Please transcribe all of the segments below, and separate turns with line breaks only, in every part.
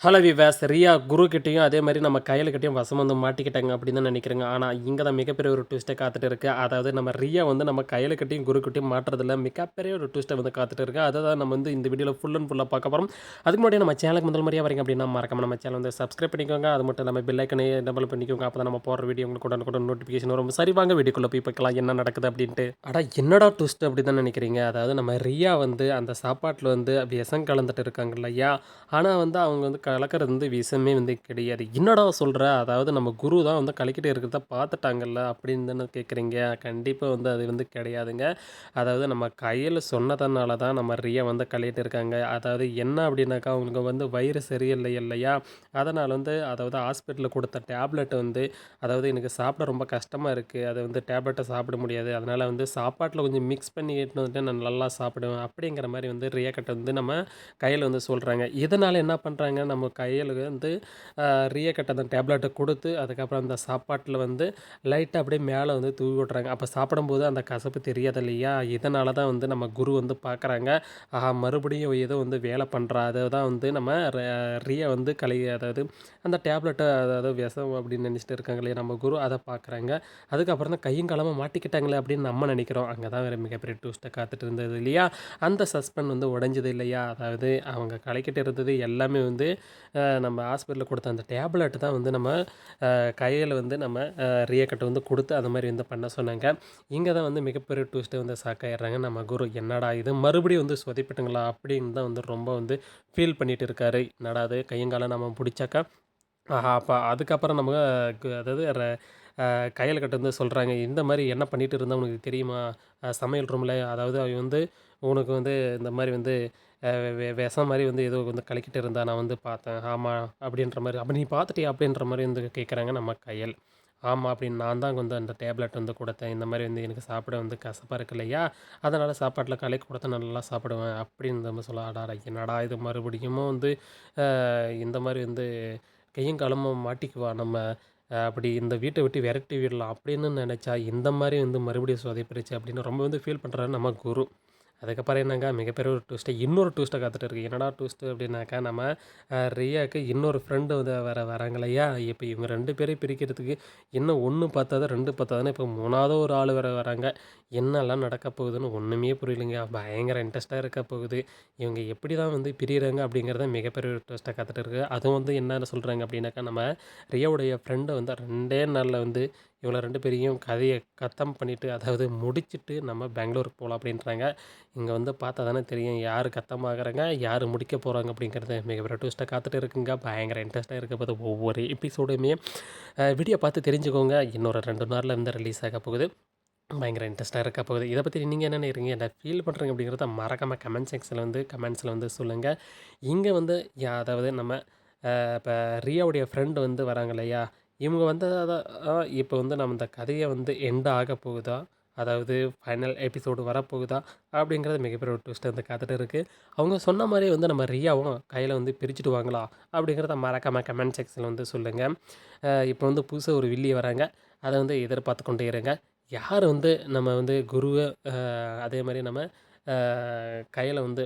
Hello விவாஸ் ரியா குருக்கிட்டேயும் அதே மாதிரி நம்ம கையலுக்கிட்டையும் வசம் வந்து மாட்டிக்கிட்டாங்க அப்படின்னு தான் நினைக்கிறேங்க. ஆனால் இங்கே தான் மிகப்பெரிய ஒரு ட்விஸ்ட்டை காத்துட்டு இருக்கு. அதாவது நம்ம ரியா வந்து நம்ம கையலுக்கிட்டையும் குருக்கிட்டையும் மாட்டுறதுல மிகப்பெரிய ஒரு ட்விஸ்ட்டை வந்து காத்துட்டு இருக்கு. அதை தான் நம்ம வந்து இந்த வீடியோவில் ஃபுல் அண்ட் ஃபுல்லாக பார்க்க போகிறோம். அதுக்கு முன்னாடி நம்ம சேனலுக்கு முதல் முறையாக வரீங்க அப்படின்னா மறக்காம நம்ம சேனல் வந்து சப்ஸ்கிரைப் பண்ணிக்கோங்க. அது மட்டும் இல்லாமல் பெல் ஐக்கனை டபுள் பண்ணிக்கோங்க. அப்போ தான் நம்ம போடுற வீடியோ உங்களுக்கு உடனுக்குடன் நோட்டிஃபிகேஷன் வரும். சரி வாங்க வீடியோக்குள்ளே போய் பார்க்கலாம் என்ன நடக்குது அப்படின்ட்டு. என்னடா ட்விஸ்ட் அப்படி தான் நினைக்கிறீங்க? அதாவது நம்ம ரியா வந்து அந்த சாப்பாட்டில் வந்து விஷம் கலந்துட்டு இருக்காங்க இல்லையா? ஆனால் வந்து அவங்க வந்து கலக்கிறது வந்து விஷமே வந்து கிடையாது. என்னடா சொல்கிற? அதாவது நம்ம குரு தான் வந்து கலக்கிட்டு இருக்கிறத பார்த்துட்டாங்கல்ல அப்படின்னு தானே கேட்குறீங்க? கண்டிப்பாக வந்து அது வந்து கிடையாதுங்க. அதாவது நம்ம கையில் சொன்னதுனால தான் நம்ம ரியா வந்து கழுவிட்டு இருக்காங்க. அதாவது என்ன அப்படின்னாக்கா அவங்களுக்கு வந்து வயிறு சரியில்லை இல்லையா? அதனால் வந்து அதாவது ஹாஸ்பிட்டலில் கொடுத்த டேப்லெட் வந்து அதாவது எனக்கு சாப்பிட ரொம்ப கஷ்டமாக இருக்குது. அதை வந்து டேப்லெட்டை சாப்பிட முடியாது. அதனால் வந்து சாப்பாட்டில் கொஞ்சம் மிக்ஸ் பண்ணி எடுத்துன்னு வந்துட்டு நான் நல்லா சாப்பிடுவேன். அப்படிங்கிற மாதிரி வந்து ரியா கிட்ட வந்து நம்ம கையில் வந்து சொல்கிறாங்க. இதனால் என்ன பண்ணுறாங்க நம்ம கையில் வந்து ரியா கிட்ட அந்த டேப்லெட்டை கொடுத்து அதுக்கப்புறம் அந்த சாப்பாட்டில் வந்து லைட்டாக அப்படியே மேலே வந்து தூவி விட்றாங்க. அப்போ சாப்பிடும்போது அந்த கசப்பு தெரியாது இல்லையா? இதனால தான் வந்து நம்ம குரு வந்து பார்க்குறாங்க. ஆஹா மறுபடியும் ஏதோ வந்து வேலை பண்ணுறா. அதை தான் வந்து நம்ம ரியா வந்து அதாவது அந்த டேப்லெட்டை அதாவது விஷம் அப்படின்னு நினச்சிட்டு இருக்காங்க இல்லையா நம்ம குரு அதை பார்க்குறாங்க. அதுக்கப்புறம் தான் கையும் காலமாக மாட்டிக்கிட்டாங்களே அப்படின்னு நம்ம நினைக்கிறோம். அங்கே தான் வேறு மிகப்பெரிய ட்விஸ்ட்டை காத்துட்டு இருந்தது இல்லையா? அந்த சஸ்பெண்ட் வந்து உடைஞ்சது இல்லையா? அதாவது அவங்க கலக்கிட்டு இருந்தது எல்லாமே வந்து நம்ம ஹாஸ்பிட்டலில் கொடுத்த அந்த டேப்லெட் தான் வந்து நம்ம கையில் வந்து நம்ம ரியா கிட்ட வந்து கொடுத்து அந்த மாதிரி வந்து பண்ண சொன்னாங்க. இங்கே தான் வந்து மிகப்பெரிய ட்விஸ்ட்டை வந்து சாக்காயிடுறாங்க. நம்ம குரு என்னடா இது மறுபடியும் வந்து சொதப்பிட்டுங்களா அப்படின்னு தான் வந்து ரொம்ப வந்து ஃபீல் பண்ணிட்டு இருக்காரு. என்னடா அது கையங்காலம் நம்ம பிடிச்சாக்கா ஆஹா அப்போ அதுக்கப்புறம் நம்ம அதாவது கையல் கட்ட வந்து சொல்கிறாங்க இந்த மாதிரி என்ன பண்ணிட்டு இருந்தால் உனக்கு தெரியுமா? சமையல் ரூமில் அதாவது அவ வந்து உனக்கு வந்து இந்த மாதிரி வந்து விஷம் மாதிரி வந்து ஏதோ வந்து கலக்கிட்டு இருந்தா நான் வந்து பார்த்தேன். ஆமாம் அப்படின்ற மாதிரி அப்போ நீ பார்த்துட்டியா அப்படின்ற மாதிரி வந்து கேட்குறாங்க நம்ம கையல். ஆமாம் அப்படின்னு நான் தான் வந்து அந்த டேப்லெட் வந்து கொடுத்தேன். இந்த மாதிரி வந்து எனக்கு சாப்பிட வந்து கசப்பாக இருக்கு இல்லையா? அதனால் சாப்பாட்டில் கலக்கி கொடுத்தா நல்லா சாப்பிடுவேன் அப்படின்னு நம்ம சொல்ல ஆடாடா என்னடா இது மறுபடியும் வந்து இந்த மாதிரி வந்து கையும் காலமும் மாட்டிக்குவா நம்ம அப்படி இந்த வீட்டை விட்டு விரட்டி விடலாம் அப்படின்னு நினச்சா இந்த மாதிரி வந்து மறுபடியும் சொதைப்பிருச்சு அப்படின்னு ரொம்ப வந்து ஃபீல் பண்ணுறாரு நம்ம குரு. அதுக்கப்புறம் என்னங்க மிகப்பெரிய ஒரு ட்விஸ்ட்டு இன்னொரு ட்விஸ்ட்டை காத்துட்டு இருக்கு. என்னடா ட்விஸ்ட்டு அப்படின்னாக்கா நம்ம ரியாவுக்கு இன்னொரு ஃப்ரெண்டு வந்து வராங்க இல்லையா? இப்போ இவங்க 2 பேரையும் பிரிக்கிறதுக்கு இன்னும் 1 பத்தாது 2 பத்தாதுன்னு இப்போ 3வது ஒரு ஆள் வேறு வராங்க. என்னெல்லாம் நடக்க போகுதுன்னு ஒன்றுமே புரியலைங்க. பயங்கர இன்ட்ரெஸ்ட்டாக இருக்க போகுது. இவங்க எப்படி தான் வந்து பிரியிறாங்க அப்படிங்கிறத மிகப்பெரிய ஒரு ட்விஸ்ட்டாக காத்துட்டு இருக்கு. அதுவும் வந்து என்னென்ன சொல்கிறாங்க அப்படின்னாக்கா நம்ம ரியாவுடைய ஃப்ரெண்டை வந்து 2டே நாளில் வந்து இவங்கள 2 பேரையும் கதையை கத்தம் பண்ணிவிட்டு அதாவது முடிச்சுட்டு நம்ம பெங்களூருக்கு போகலாம் அப்படின்றாங்க. இங்கே வந்து பார்த்தா தானே தெரியும் யார் கத்தமாகறாங்க யார் முடிக்க போகிறாங்க அப்படிங்கிறது மிகப்பெரிய ட்விஸ்ட்டாக காத்துட்டு இருக்குங்க. பயங்கர இன்ட்ரெஸ்ட்டாக இருக்க போது ஒவ்வொரு எபிசோடுமே வீடியோ பார்த்து தெரிஞ்சுக்கோங்க. இன்னொரு 2 நாளில் வந்து ரிலீஸ் ஆக போகுது. பயங்கர இன்ட்ரெஸ்ட்டாக இருக்க போகுது. இதை பற்றி நீங்கள் என்ன நினைக்கிறீங்க? என்ன ஃபீல் பண்ணுறீங்க அப்படிங்கிறத மறக்காமல் கமெண்ட்ஸில் வந்து சொல்லுங்கள். இங்கே வந்து அதாவது நம்ம இப்போ ரியாவுடைய ஃப்ரெண்டு வந்து வராங்க இல்லையா? இவங்க வந்து இப்போ வந்து நம்ம இந்த கதையை வந்து எண்ட் ஆக போகுதா? அதாவது ஃபைனல் எபிசோடு வரப்போகுதா? அப்படிங்கிறது மிகப்பெரிய ஒரு ட்விஸ்ட் வந்து காத்துட்டு இருக்குது. அவங்க சொன்ன மாதிரி வந்து நம்ம ரியாவும் கையில் வந்து பிரிச்சுடுவாங்களா? அப்படிங்கிறத மறக்காமல் கமெண்ட் செக்ஷனில் வந்து சொல்லுங்கள். இப்போ வந்து புதுசாக ஒரு வில்லி வராங்க. அதை வந்து எதிர்பார்த்து கொண்டே இருங்க. யார் வந்து நம்ம வந்து குருவை அதே மாதிரி நம்ம கையில் வந்து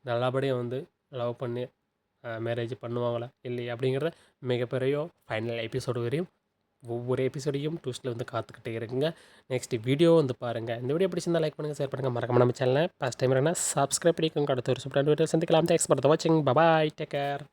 நல்லபடியாக வந்து லவ் பண்ணி மேரேஜ் பண்ணுவாங்களா இல்லையா அப்படிங்கிறத மிகப்பெரிய ஃபைனல் எபிசோடு வரையும் ஒவ்வொரு எபிசோடையும் ட்விஸ்ட்டில் வந்து காத்துக்கிட்டே இருக்குங்க. நெக்ஸ்ட் வீடியோ வந்து பாருங்கள். இந்த வீடியோ பிடிச்சிருந்தால் லைக் பண்ணுங்கள் ஷேர் பண்ணுங்கள் மறக்காம நம்ம சேனலை ஃபஸ்ட் டைம் சப்ஸ்கிரைப் பண்ணிக்கோங்க. அடுத்த ஒரு சூப்பரான வீடியோ சந்திக்கலாம். தேங்க்ஸ் ஃபார் வாட்சிங். Bye take care.